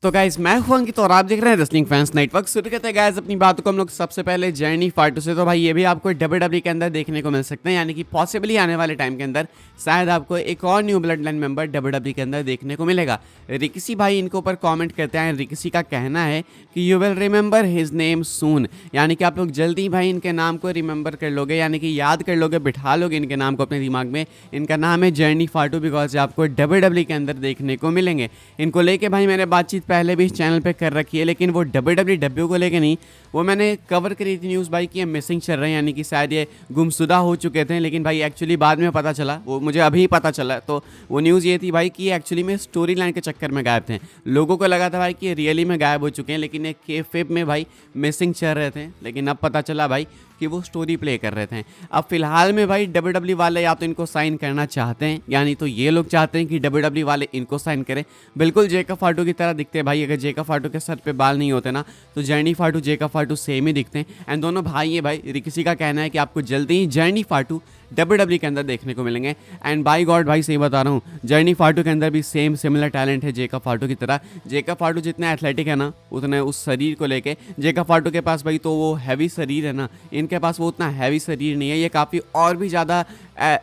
तो गाइस मैं हूं अंकित और आप देख रहे हैं रेसलिंग फैंस नेटवर्क। शुरू करते हैं गाइस अपनी बातों को हम लोग सबसे पहले जर्नी फाटू से। तो भाई ये भी आपको डब्ल्यूडब्ल्यूई के अंदर देखने को मिल सकते हैं, यानी कि पॉसिबली आने वाले टाइम के अंदर शायद आपको एक और new blood line member WWE के अंदर देखने को मिलेगा। रिकिसी भाई इनके ऊपर कॉमेंट करते हैं। रिकिसी का कहना है कि you will remember his name soon, यानी कि आप लोग जल्दी ही भाई इनके नाम को रिमेंबर कर लोगे, यानी कि याद कर लोगे, बिठा लोगे इनके नाम को अपने दिमाग में। इनका नाम है जर्नी फाटू, बिकॉज आपको डब्ल्यूडब्ल्यूई के अंदर देखने को मिलेंगे। इनको लेके भाई मैंने बातचीत पहले भी इस चैनल पे कर रखी है, लेकिन वो डब्ल्यूडब्ल्यू को लेके नहीं, वो मैंने कवर करी थी न्यूज़ भाई कि ये मिसिंग चल रहे हैं, यानी कि शायद ये गुमशुदा हो चुके थे। लेकिन भाई एक्चुअली बाद में पता चला, वो मुझे अभी पता चला, तो वो न्यूज़ ये थी भाई कि ये एक्चुअली में स्टोरी लाइन के चक्कर में गायब थे। लोगों को लगा था भाई कि ये रियली में गायब हो चुके हैं, लेकिन एक केफेब में भाई मिसिंग चल रहे थे। लेकिन अब पता चला भाई कि वो स्टोरी प्ले कर रहे थे। अब फिलहाल में भाई डब्ल्यूडब्ल्यू वाले या तो इनको साइन करना चाहते हैं, यानी तो ये लोग चाहते हैं कि डब्ल्यूडब्ल्यू वाले इनको साइन करें। बिल्कुल जेकब फाटू की तरह दिखते हैं भाई। अगर जेकब फाटू के सर पे बाल नहीं होते ना, तो जर्नी फाटू जेकब फाटू सेम ही दिखते हैं। एंड दोनों भाई है भाई। रिकिसी का कहना है कि आपको जल्दी ही जर्नी फाटू डब्ल्यूडब्ल्यू के अंदर देखने को मिलेंगे। एंड बाई गॉड भाई सही बता रहा हूँ, जर्नी फाटू के अंदर भी सेम सिमिलर टैलेंट है जेकब फाटू की तरह। जेकब फाटू जितने एथलेटिक है ना, उतने उस शरीर को लेके जेकब फाटू के पास भाई तो वो हैवी शरीर है ना, इनके पास वो उतना हैवी शरीर नहीं है। ये काफ़ी और भी ज़्यादा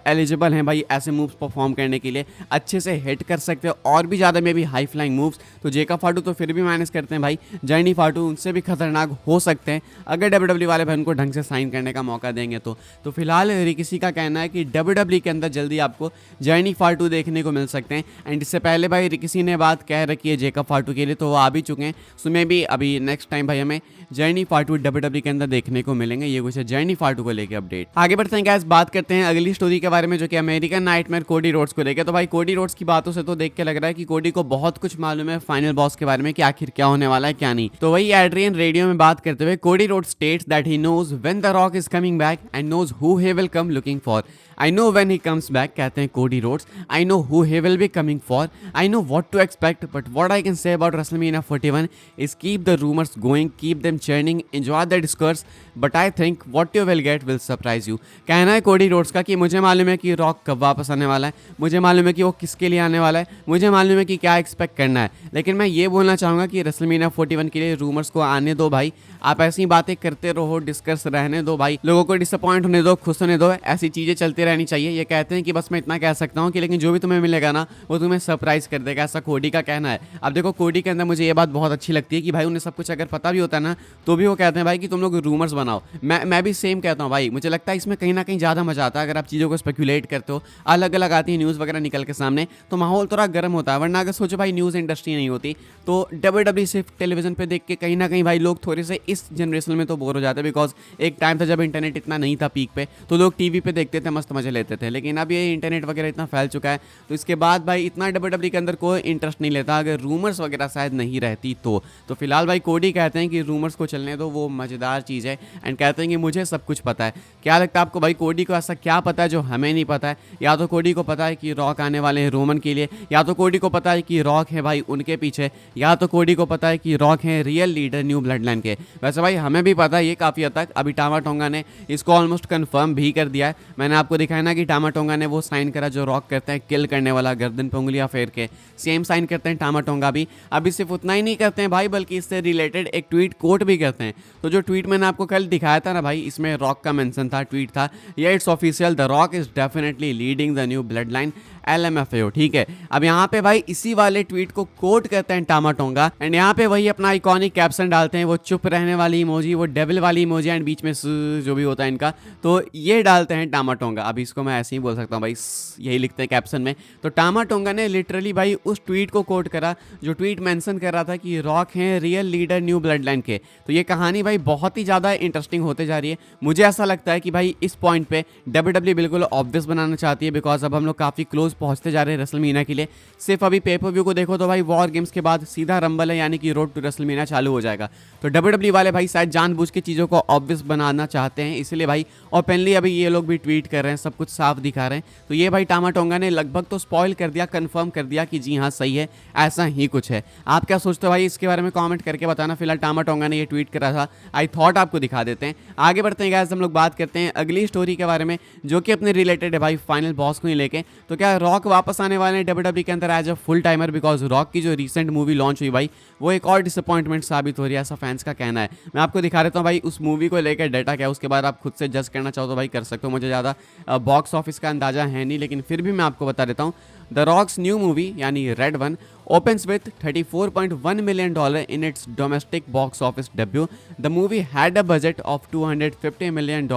एलिजिबल हैं भाई ऐसे मूव्स परफॉर्म करने के लिए, अच्छे से हिट कर सकते हैं और भी ज़्यादा में भी हाई फ्लाइंग मूव्स। तो जेकब फाटू तो फिर भी मैनेज करते हैं भाई, जर्नी फाटू उनसे भी खतरनाक हो सकते हैं अगर डब्ल्यूडब्ल्यू वाले भाई उनको ढंग से साइन करने का मौका देंगे तो फिलहाल रिकिसी का कहना है कि डब्ल्यूडब्ल्यू के अंदर जल्दी आपको जर्नी फाटू देखने को मिल सकते हैं। एंड इससे पहले भाई रिकिसी ने बात कह रखी है जेकब फाटू के लिए, तो वो आ भी चुके हैं। सो मे भी अभी नेक्स्ट टाइम भाई हमें जर्नी फाटू डब्ल्यूडब्ल्यू के अंदर देखने को मिलेंगे। ये कुछ है जर्नी फाटू को लेकर अपडेट। आगे बढ़ते हैं गाइस, बात करते हैं अगली स्टोरी के बारे में, जो कि अमेरिकन नाइटमेयर कोडी रोड्स को लेकर। तो भाई कोडी रोड्स की बातों से तो देख के लग रहा है कि कोडी को बहुत कुछ मालूम है फाइनल बॉस के बारे में कि आखिर क्या होने वाला है क्या नहीं। तो वही एड्रियन रेडियो में बात करते हुए Cody Rhodes states that he knows when the Rock is coming back and knows who he will come looking for. I know when he comes back, कहते हैं Cody Rhodes. I know who he will be coming for. I know what to expect, but what I can say about WrestleMania 41 is keep the rumors going, keep them churning, enjoy the discourse, but I think what you will get will surprise you. कहना है Cody Rhodes का कि मुझे मालूम है कि rock कब वापस आने वाला है, मुझे मालूम है कि वो किसके लिए आने वाला है, मुझे मालूम है कि क्या एक्सपेक्ट करना है। लेकिन मैं ये बोलना चाहूँगा कि WrestleMania 41 के लिए रूमर्स को आने दो भाई, आप ऐसी बातें करते रहो, डिस्कस रहने दो भाई, लोगों को डिसअपॉइंट होने दो, खुश होने दो, ऐसी चीज़ें चलती रहनी चाहिए। ये कहते हैं कि बस मैं इतना कह सकता हूँ कि लेकिन जो भी तुम्हें मिलेगा ना वो तुम्हें सरप्राइज कर देगा, ऐसा कोडी का कहना है। अब देखो कोडी के अंदर मुझे ये बात बहुत अच्छी लगती है कि भाई उन्हें सब कुछ अगर पता भी होता है ना, तो भी वो कहते हैं भाई कि तुम लोग रूमर्स बनाओ। मैं भी सेम कहता हूँ भाई, मुझे लगता है इसमें कहीं ना कहीं ज़्यादा मजा आता है अगर आप चीज़ों को स्पेकुलेट करते हो, अलग अलग आती है न्यूज़ वगैरह निकल के सामने, तो माहौल थोड़ा गर्म होता है। वरना अगर सोचो भाई न्यूज़ इंडस्ट्री नहीं होती तो डब्ल्यूडब्ल्यू सिर्फ टेलीविजन पे देख के कहीं ना कहीं भाई लोग थोड़े से इस जनरेशन में तो बोर हो जाते हैं। बिकॉज एक टाइम था जब इंटरनेट इतना नहीं था पीक पे, तो लोग टीवी पे देखते थे, मस्त मजे लेते थे। लेकिन अब ये इंटरनेट वगैरह इतना फैल चुका है, तो इसके बाद भाई इतना डब्ल्यूडब्ल्यू के अंदर कोई इंटरेस्ट नहीं लेता अगर रूमर्स वगैरह शायद नहीं रहती तो फिलहाल भाई कोडी कहते हैं कि रूमर्स को चलने दो, वो मज़ेदार चीज़ है। एंड कहते हैं कि मुझे सब कुछ पता है। क्या लगता है आपको भाई कोडी को ऐसा क्या पता है जो हमें नहीं पता है? या तो कोडी को पता है कि रॉक आने वाले हैं रोमन के लिए, या तो कोडी को पता है कि रॉक है भाई उनके पीछे, या तो कोडी को पता है कि रॉक है real leader new blood line के। वैसे भाई हमें भी पता है ये काफ़ी हद तक। अभी टामा टोंगा ने इसको ऑलमोस्ट कंफर्म भी कर दिया है। मैंने आपको दिखाया ना कि टामा टोंगा ने वो साइन करा जो रॉक करते हैं, किल करने वाला, गर्दन पे उंगलियां फेर के, सेम साइन करते हैं टामा टोंगा भी। अभी सिर्फ उतना ही नहीं करते हैं भाई, बल्कि इससे रिलेटेड एक ट्वीट कोट भी करते हैं। तो जो ट्वीट मैंने आपको कल दिखाया था ना भाई, इसमें रॉक का मेंशन था, ट्वीट था, ये it's official, the Rock is definitely leading the new blood line LMFAO। ठीक है, अब यहाँ पे भाई इसी वाले ट्वीट को कोट करते हैं टामा टोंगा, एंड यहाँ पे वही अपना आइकॉनिक कैप्शन डालते हैं, वो चुप रहने वाली इमोजी, वो डेविल वाली इमोजी, एंड बीच में जो भी होता है इनका, तो ये डालते हैं टामा टोंगा। अभी इसको मैं ऐसे ही बोल सकता हूँ भाई, यही लिखते हैं कैप्शन में। तो टामा टोंगा ने लिटरली भाई उस ट्वीट को कोट करा जो ट्वीट मेंशन कर रहा था कि रॉक हैं real leader new blood line के। तो ये कहानी भाई बहुत ही ज़्यादा इंटरेस्टिंग होते जा रही है। मुझे ऐसा लगता है कि भाई इस पॉइंट पे डब्ल्यूडब्ल्यू बिल्कुल ऑब्वियस बनाना चाहती है, बिकॉज अब हम लोग काफ़ी क्लोज पहुँचते जा रहे हैं रेसलमेनिया के लिए। सिर्फ अभी पेपर व्यू को देखो तो भाई वॉर गेम्स के बाद सीधा रंबल है, यानी कि रोड टू रेसलमेनिया चालू हो जाएगा। तो डब्ल्यूडब्ल्यू वाले भाई शायद जानबूझ के चीज़ों को ऑब्वियस बनाना चाहते हैं, इसलिए भाई ओपनली अभी ये लोग भी ट्वीट कर रहे हैं, सब कुछ साफ दिखा रहे हैं। तो ये भाई टामा टोंगा ने लगभग तो स्पॉइल कर दिया, कंफर्म कर दिया कि जी हाँ सही है, ऐसा ही कुछ है। आप क्या सोचते हो भाई इसके बारे में कमेंट करके बताना। फिलहाल टामा टोंगा ने ये ट्वीट करा था, आई थॉट आपको दिखा देते हैं। आगे बढ़ते हैं गाइस, हम लोग बात करते हैं अगली स्टोरी के बारे में, जो कि अपने रिलेटेड है भाई फाइनल बॉस को ही लेके। तो क्या रॉक वापस आने वाले हैं डब्ल्यूडब्ल्यूई के अंदर as a full timer, because Rock की जो रिसेंट मूवी लॉन्च हुई भाई वो एक और डिसअपॉइंटमेंट साबित हो रही है, ऐसा फैंस का कहना है। मैं आपको दिखा देता हूँ भाई उस मूवी को लेकर डाटा क्या, उसके बाद आप खुद से जज करना चाहो तो भाई कर सकते हो। मुझे ज़्यादा बॉक्स ऑफिस का अंदाजा है नहीं, लेकिन फिर भी मैं आपको बता देता हूँ। द रॉक्स न्यू मूवी यानी red one opens with $34.1 million in its domestic box office debut. The movie had a budget of $250 million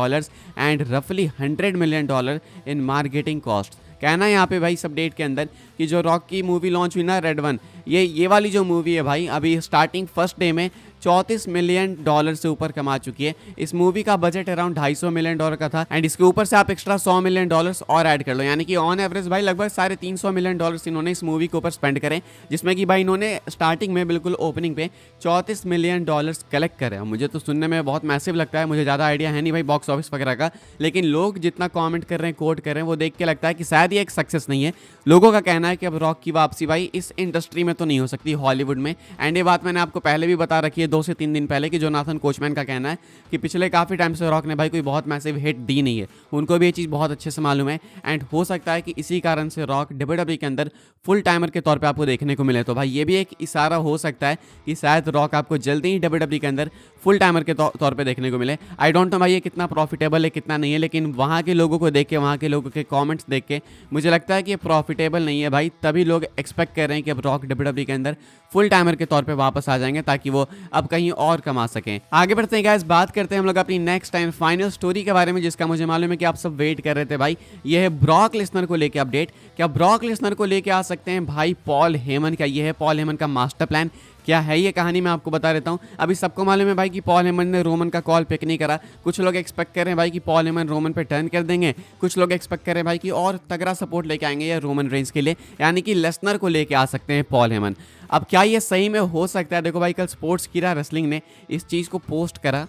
and roughly $100 million in marketing costs. कहना है यहाँ पे भाई इस अपडेट के अंदर कि जो रॉक की मूवी लॉन्च हुई ना रेड वन, ये वाली जो मूवी है भाई अभी स्टार्टिंग फर्स्ट डे में $34 मिलियन से ऊपर कमा चुकी है। इस मूवी का बजट अराउंड $250 मिलियन का था एंड इसके ऊपर से आप एक्स्ट्रा $100 मिलियन और ऐड कर लो, यानी कि ऑन एवरेज भाई लगभग $350 मिलियन इन्होंने इस मूवी के ऊपर स्पेंड करें, जिसमें कि भाई इन्होंने स्टार्टिंग में बिल्कुल ओपनिंग पे $34 मिलियन कलेक्ट करे। मुझे तो सुनने में बहुत मैसिव लगता है, मुझे ज़्यादा आइडिया है नहीं भाई बॉक्स ऑफिस वगैरह का, लेकिन लोग जितना कॉमेंट कर रहे हैं, कोट कर रहे हैं, वो देख के लगता है कि शायद ये एक सक्सेस नहीं है। लोगों का कहना है कि अब रॉक की वापसी भाई इस इंडस्ट्री में तो नहीं हो सकती, हॉलीवुड में। एंड ये बात मैंने आपको पहले भी बता रखी है 2 से 3 दिन पहले कि जोनाथन कोचमैन का कहना है कि पिछले काफ़ी टाइम से रॉक ने भाई कोई बहुत मैसिव हिट दी नहीं है, उनको भी ये चीज़ बहुत अच्छे से मालूम है। एंड हो सकता है कि इसी कारण से रॉक डब्ल्यूडब्ल्यूई के अंदर फुल टाइमर के तौर पे आपको देखने को मिले। तो भाई ये भी एक इशारा हो सकता है कि शायद रॉक आपको जल्दी ही डब्ल्यूडब्ल्यूई के अंदर फुल टाइमर के तौर पे देखने को मिले। आई डोंट नो भाई ये कितना प्रॉफिटेबल है कितना नहीं है, लेकिन वहाँ के लोगों को देख के, वहाँ के लोगों के कॉमेंट्स देख के मुझे लगता है कि ये प्रॉफिटेबल नहीं है भाई, तभी लोग एक्सपेक्ट कर रहे हैं कि अब रॉक डब्ल्यूडब्ल्यूई के अंदर फुल टाइमर के तौर पे वापस आ जाएंगे ताकि वो अब कहीं और कमा सकें। आगे बढ़ते हैं गाइस, बात करते हैं हम लोग अपनी नेक्स्ट एंड फाइनल स्टोरी के बारे में, जिसका मुझे मालूम है कि आप सब वेट कर रहे थे भाई। ये है ब्रॉक लेसनर को लेके अपडेट। क्या ब्रॉक लेसनर को लेके आ सकते हैं भाई पॉल हेमन? क्या ये है पॉल हेमन का मास्टर प्लान? क्या है ये कहानी, मैं आपको बता देता हूँ। अभी सबको मालूम है भाई कि पॉल हेमन ने रोमन का कॉल पिक नहीं करा। कुछ लोग एक्सपेक्ट कर रहे हैं भाई कि पॉल हेमन रोमन पे टर्न कर देंगे, कुछ लोग एक्सपेक्ट कर रहे हैं भाई कि और तगड़ा सपोर्ट लेके आएंगे या रोमन रेंज के लिए, यानी कि लेसनर को लेके आ सकते हैं पॉल हेमन। अब क्या ये सही में हो सकता है? देखो भाई कल स्पोर्ट्स कीरा रेसलिंग ने इस चीज़ को पोस्ट करा,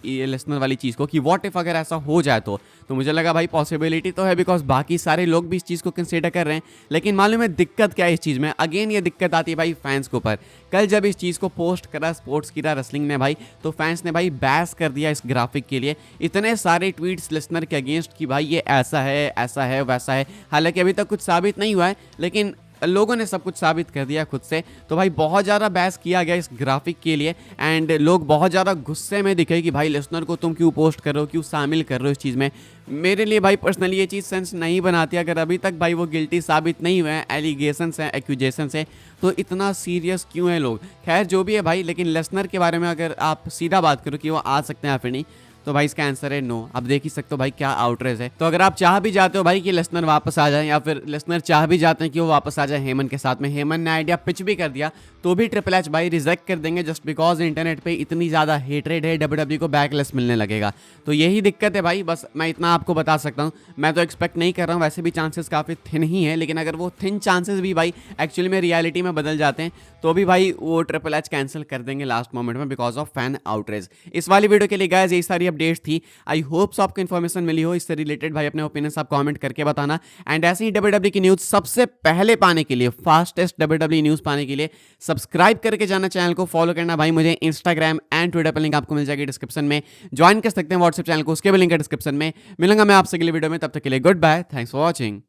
ये लेसनर वाली चीज़ को, कि व्हाट इफ अगर ऐसा हो जाए तो मुझे लगा भाई पॉसिबिलिटी तो है, बिकॉज बाकी सारे लोग भी इस चीज़ को कंसिडर कर रहे हैं। लेकिन मालूम है दिक्कत क्या है इस चीज़ में? अगेन ये दिक्कत आती है भाई फैंस के ऊपर। कल जब इस चीज़ को पोस्ट करा स्पोर्ट्स कीरा रेसलिंग ने भाई, तो फैंस ने भाई बैस कर दिया इस ग्राफिक के लिए। इतने सारे ट्वीट्स लेसनर के अगेंस्ट कि भाई ये ऐसा है वैसा है। हालांकि अभी तक कुछ साबित नहीं हुआ है, लेकिन लोगों ने सब कुछ साबित कर दिया खुद से। तो भाई बहुत ज़्यादा बहस किया गया इस ग्राफिक के लिए एंड लोग बहुत ज़्यादा गुस्से में दिखे कि भाई लेसनर को तुम क्यों पोस्ट कर रहे हो, क्यों शामिल कर रहे हो इस चीज़ में। मेरे लिए भाई पर्सनली ये चीज़ सेंस नहीं बनाती। अगर अभी तक भाई वो गिल्टी साबित नहीं हुए हैं, एलिगेशंस हैं, एक्यूजेशंस हैं, तो इतना सीरियस क्यों है लोग? खैर जो भी है भाई, लेकिन लेसनर के बारे में अगर आप सीधा बात करो कि वो आ सकते हैं या फिर नहीं, तो भाई इसका आंसर है नो। आप देख ही सकते हो भाई क्या आउटरेज है। तो अगर आप चाह भी जाते हो भाई कि लेसनर वापस आ जाए, या फिर लेसनर चाह भी जाते हैं कि वो वापस आ जाए हेमन के साथ में, हेमन ने आइडिया पिच भी कर दिया, तो भी ट्रिपल एच भाई रिजेक्ट कर देंगे जस्ट बिकॉज इंटरनेट पे इतनी ज़्यादा हेटरेड है, डब्ल्यूडब्ल्यूई को बैकलेस मिलने लगेगा। तो यही दिक्कत है भाई, बस मैं इतना आपको बता सकता हूँ। मैं तो एक्सपेक्ट नहीं कर रहा हूँ, वैसे भी चांसेस काफ़ी थिन ही है, लेकिन अगर वो थिन चांसेस भी भाई एक्चुअली में रियलिटी में बदल जाते हैं, तो भी भाई वो ट्रिपल एच कैंसिल कर देंगे लास्ट मोमेंट में बिकॉज ऑफ फैन आउटरेज। इस वाली वीडियो के लिए गाइस यही सारी अपडेट्स थी। आई होप्स आपको इन्फॉर्मेशन मिली हो इससे रिलेटेड। भाई अपने ओपिनियंस आप कमेंट करके बताना। एंड ऐसे ही डब्ल्यूडब्ल्यूई की न्यूज़ सबसे पहले पाने के लिए, फास्टेस्ट डब्ल्यूडब्ल्यूई न्यूज़ पाने के लिए सब्सक्राइब करके जाना, चैनल को फॉलो करना। भाई मुझे इंस्टाग्राम एंड ट्विटर पर लिंक आपको मिल जाएगी डिस्क्रिप्शन में। ज्वाइन कर सकते हैं व्हाट्सएप चैनल को, उसके भी लिंक है डिस्क्रिप्शन में। मिलूंगा मैं आपसे अगली वीडियो में, तब तक के लिए good bye, thanks for watching.